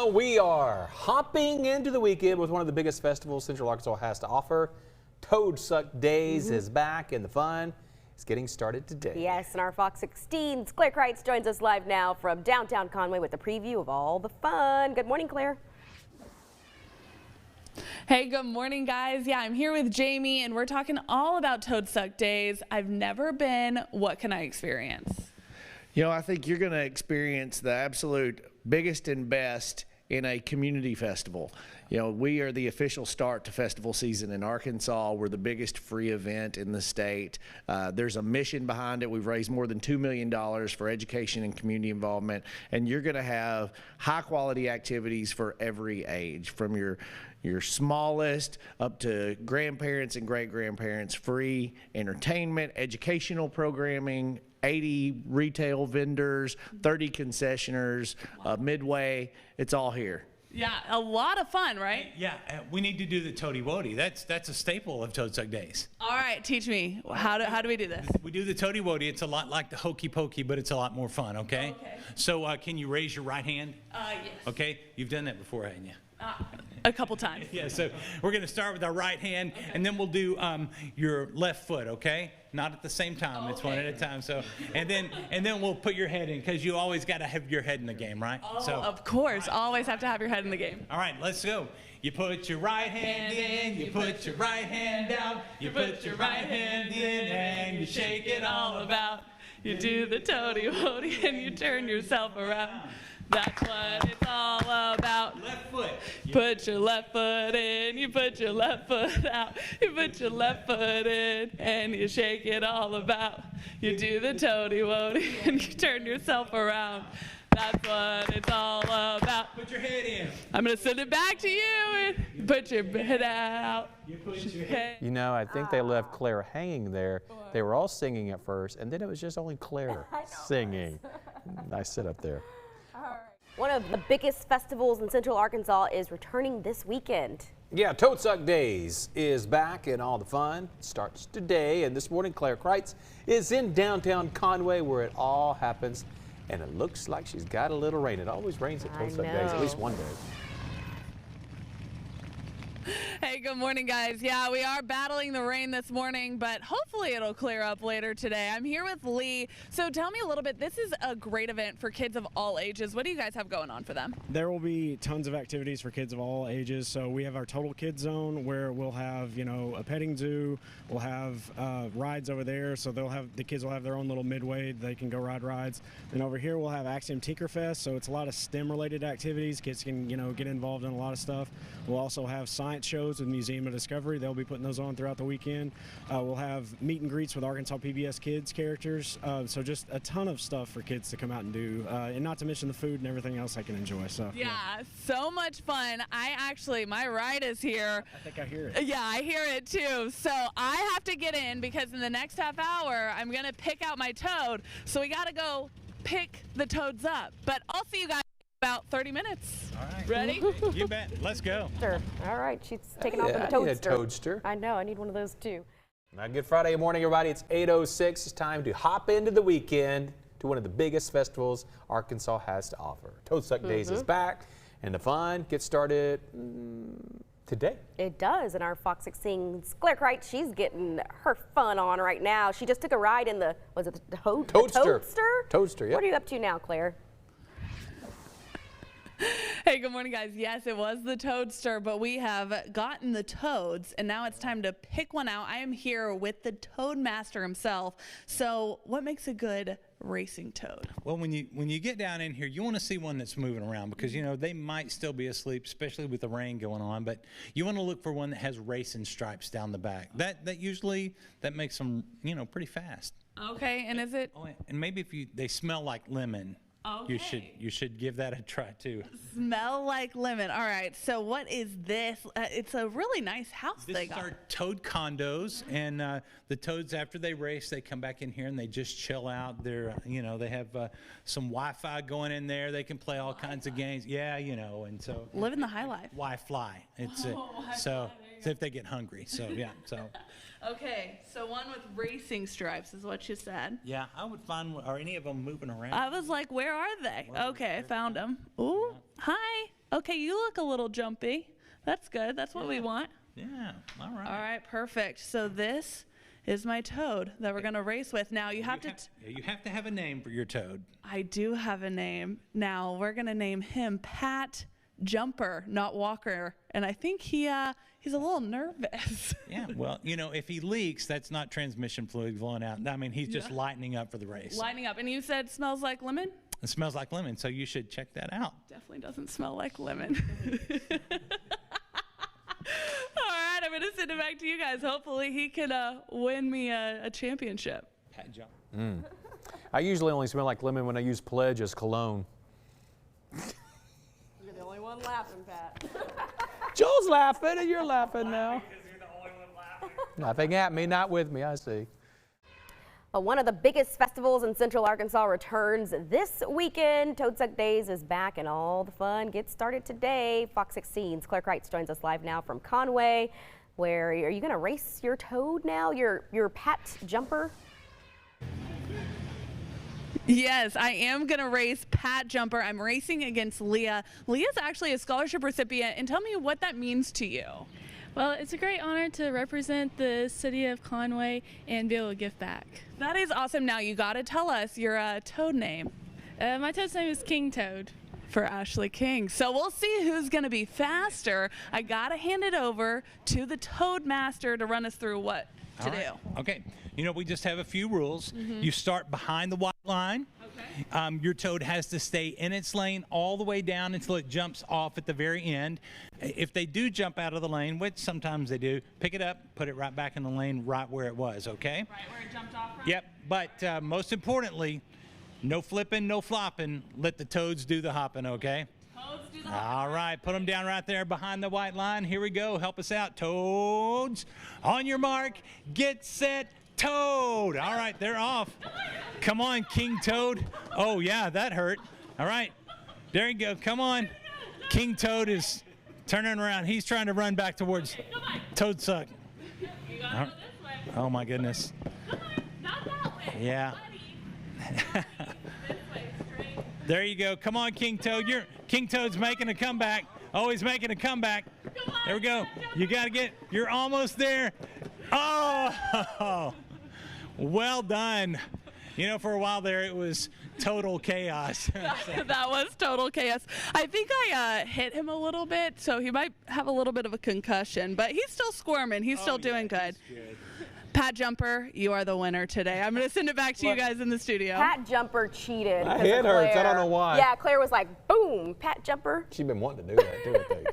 know, we are hopping into the weekend with one of the biggest festivals Central Arkansas has to offer. Toad Suck Daze is back, and the fun is getting started today. Yes, and our Fox 16's Claire Kreitz joins us live now from downtown Conway with a preview of all the fun. Good morning, Claire. Hey, good morning, guys. Yeah, I'm here with Jamie, and we're talking all about Toad Suck Daze. I've never been. What can I experience? You know, I think you're going to experience the absolute biggest and best in a community festival. You know, we are the official start to festival season in Arkansas. We're the biggest free event in the state. There's a mission behind it. We've raised more than $2 million for education and community involvement, and you're going to have high quality activities for every age, from your smallest up to grandparents and great-grandparents, free entertainment, educational programming, 80 retail vendors, 30 concessioners, Midway. It's all here. Yeah, a lot of fun, right? Yeah, we need to do the Toady Woady. That's a staple of Toad Suck Daze. All right, teach me. How do we do this? We do the Toady Woady. It's a lot like the Hokey Pokey, but it's a lot more fun, okay? Okay. So can you raise your right hand? Yes. Okay, you've done that before, haven't you? A couple times. Yeah, so we're going to start with our right hand, and then we'll do your left foot, okay? Not at the same time. Okay. It's one at a time. So, and then we'll put your head in, because you always got to have your head in the game, right? Oh, so, of course. right. Always have to have your head in the game. All right, let's go. You put your right hand in, you put your right hand down, you put your right hand in, and you shake it all about. You do the Toady Woady, and you turn yourself around. That's what it's all about. Left foot. Put your left foot in, you put your left foot out. You put your left foot in, and you shake it all about. You do the Toady Woady, and you turn yourself around. That's what it's all about. Put your head in. I'm going to send it back to you. And put your head out. You put your head. You know, I think they left Claire hanging there. They were all singing at first, and then it was just only Claire singing. Nice sit up there. One of the biggest festivals in Central Arkansas is returning this weekend. Yeah, Toad Suck Daze is back, and all the fun starts today. And this morning, Claire Kreitz is in downtown Conway, where it all happens. And it looks like she's got a little rain. It always rains at Toad Suck Daze, at least one day. Hey, good morning, guys. Yeah, we are battling the rain this morning, but hopefully it'll clear up later today. I'm here with Lee. So tell me a little bit, this is a great event for kids of all ages. What do you guys have going on for them? There will be tons of activities for kids of all ages. So we have our Total Kids Zone, where we'll have, you know, a petting zoo. We'll have rides over there. So the kids will have their own little midway. They can go ride rides. And over here we'll have Axiom Tinkerfest. So it's a lot of STEM-related activities. Kids can, you know, get involved in a lot of stuff. We'll also have science shows with Museum of Discovery. They'll be putting those on throughout the weekend. We'll have meet and greets with Arkansas PBS Kids characters. So just a ton of stuff for kids to come out and do, and not to mention the food and everything else I can enjoy. So yeah, so much fun. My ride is here. I think I hear it. Yeah, I hear it too. So I have to get in, because in the next half hour I'm gonna pick out my toad. So we gotta go pick the toads up. But I'll see you guys in about 30 minutes. All right. Ready? You bet. Let's go. All right, she's taking off with the I need a toadster. toadster. I know, I need one of those too. Now, good Friday morning, everybody. It's 8:06. It's time to hop into the weekend to one of the biggest festivals Arkansas has to offer. Toad Suck Daze is back, and the fun gets started today. It does, and our Fox 16's Claire Kreitz, she's getting her fun on right now. She just took a ride in the, was it the Toadster? Toadster? Toadster, yeah. What are you up to now, Claire? Hey, good morning, guys. Yes, it was the Toadster, but we have gotten the toads, and now it's time to pick one out. I am here with the Toad Master himself. So what makes a good racing toad? Well, when you get down in here, you want to see one that's moving around, because you know they might still be asleep, especially with the rain going on. But you want to look for one that has racing stripes down the back. That usually makes them, you know, pretty fast. Okay, and is it? Oh, and maybe if they smell like lemon. Okay. You should give that a try too. Smell like lemon. All right. So what is this? It's a really nice house This they is got. our toad condos, and the toads, after they race, they come back in here and they just chill out. They're, you know, they have some Wi-Fi going in there. They can play all kinds of games. Yeah, you know, and so Living the high life. Wi-Fi. It's so if they get hungry. So yeah. So Okay, so one with racing stripes is what you said. yeah, I would find. Are any of them moving around? I was like, where are they? Okay, I found them. Ooh, hi. Okay. Okay, you look a little jumpy. That's good. That's what we want. Yeah, all right. All right, perfect. So this is my Toad that we're going to race with. Now you have to have a name for your Toad. I do have a name. Now we're going to name him Pat Jumper, not Walker. And I think he's a little nervous. Yeah, well, you know, if he leaks, that's not transmission fluid flowing out. I mean, he's just lightening up for the race. Lighting up. And you said smells like lemon? It smells like lemon, so you should check that out. Definitely doesn't smell like lemon. All right, I'm going to send it back to you guys. Hopefully he can win me a championship. Pat Jump. I usually only smell like lemon when I use Pledge as cologne. You're the only one laughing, Pat. Joel's laughing and you're laughing now. Laughing at me, not with me, I see. Well, one of the biggest festivals in Central Arkansas returns this weekend. Toad Suck Daze is back and all the fun gets started today. Fox 16's Claire Kreitz joins us live now from Conway. Where are you going to race your Toad now? Your Pat Jumper? Yes, I am going to race Pat Jumper. I'm racing against Leah. Leah's actually a scholarship recipient, and tell me what that means to you. Well, it's a great honor to represent the city of Conway and be able to give back. That is awesome. Now you got to tell us your Toad name. My Toad's name is King Toad. For Ashley King. So we'll see who's going to be faster. I got to hand it over to the Toad Master to run us through what to do. Okay. You know, we just have a few rules. You start behind the white line. Okay. Your Toad has to stay in its lane all the way down until it jumps off at the very end. If they do jump out of the lane, which sometimes they do, pick it up, put it right back in the lane right where it was, okay? Right where it jumped off from? Yep. But most importantly, no flipping, no flopping. Let the Toads do the hopping, okay? Toads do the hopping. All right, put them down right there behind the white line. Here we go. Help us out, Toads. On your mark, get set, Toad. All right, they're off. Come on, King Toad. Oh, yeah, that hurt. All right, there you go. Come on. King Toad is turning around. He's trying to run back towards Toad Suck. You gotta go this way. Oh, my goodness. Come on, not that way. Yeah. This way, straight. There you go. Come on, King Toad. King Toad's making a comeback. Oh, he's making a comeback. There we go. You got to you're almost there. Oh, well done. You know, for a while there, it was total chaos. That was total chaos. I think I hit him a little bit, so he might have a little bit of a concussion, but he's still squirming. He's still doing good. Pat Jumper, you are the winner today. I'm going to send it back to you guys in the studio. Pat Jumper cheated. My head hurts. I don't know why. Yeah, Claire was like, boom, Pat Jumper. She's been wanting to do that, too, I think.